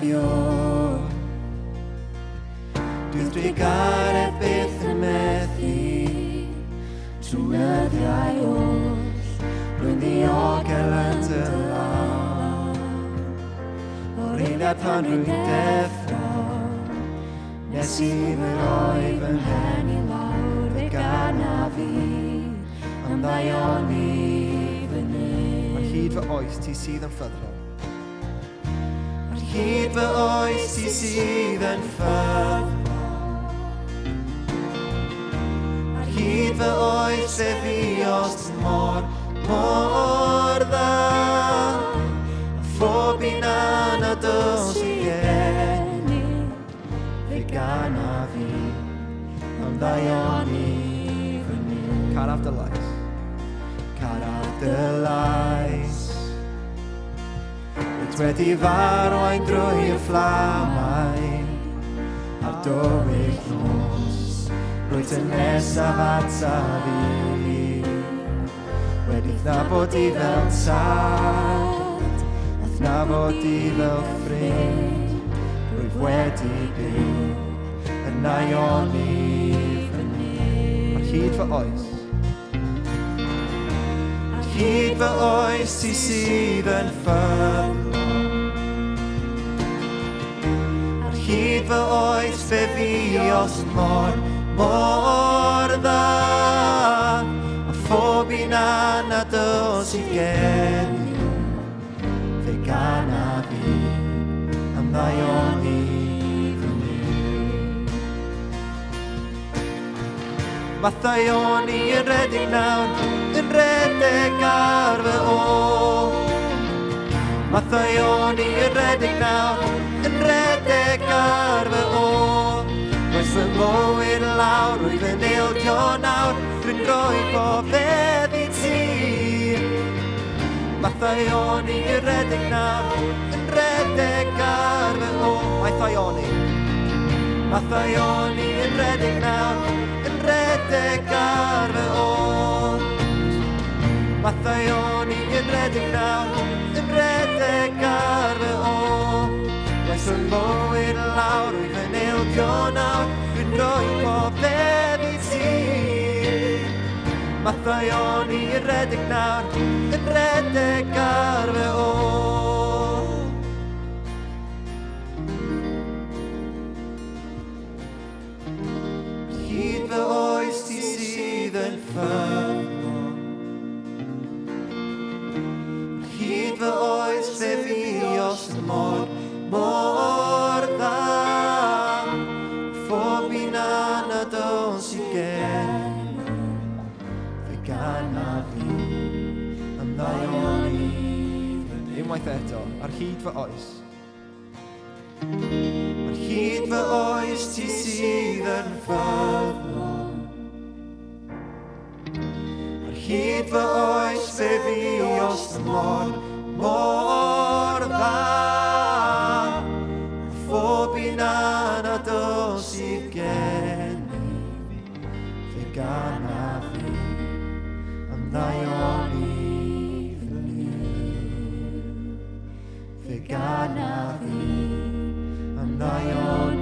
anafio. Bydd drigaredd byth yn methu trwnyddiau oll, rwy'n ddiogel yn dy law. O'r eiliad pan rwy'n deffro, nes i fy roi fy mhen i lawr, fe gana fi am ddaioni fyny. Ar hyd fy oes ti sydd yn ffyddlon. Ar hyd fy oes ti sydd yn ffyddlon. Ar hyd fy oes e fi os mor dda. A phob un anados i geni, fe gana fi am ddaioni fyny. Caraf dy lais. Caraf dy lais. Rydw wedi farwain drwy y fflamau a'r dywyll nos, rwyt yn nesaf ata fi. Wedi thnabod i fel tad, a thnabod i fel ffrind, rwyf wedi byw yn aioni fyny. Ar hyd fy oes. Ar hyd fy oes ti sydd yn ffyddlon. Ar hyd fy oes fe fi os mor dda. A phob un anados i geni, fe gana fi am ddaioni fyny. Mathaioni yn redeg nawr, yn redeg ar fy ôl. Mathaioni yn redeg nawr, yn redeg ar fy ôl. Oes fy mywyd lawr, rwyf yn ildio nawr, rwy'n rhoi popeth i ti. Mathaioni yn redeg nawr, yn redeg ar fy ôl. Mathaioni. Mathaioni yn redeg nawr, yn redeg ar fy ôl. Mathaioni yn redeg nawr, yn redeg ar fy ôl. Oes fy mywyd lawr, rwyf yn ildio nawr, rwy'n rhoi popeth i ti. Mathaioni yn redeg nawr, yn redeg ar fy ôl. Ar hyd fy oes ti sydd yn ffyddlon. Ar hyd fy oes fe fi os mor dda. Phob un anados i geni, fe gana fi am ddaioni fyny. Unwaith eto. Ar hyd fy oes. Ar hyd fy oes ti sydd yn ffyddlon. Ar hyd fy oes fe fi os mor dda. Phob un anados i geni, fe gana fi am ddaioni fyny. Fe gana fi am ddaioni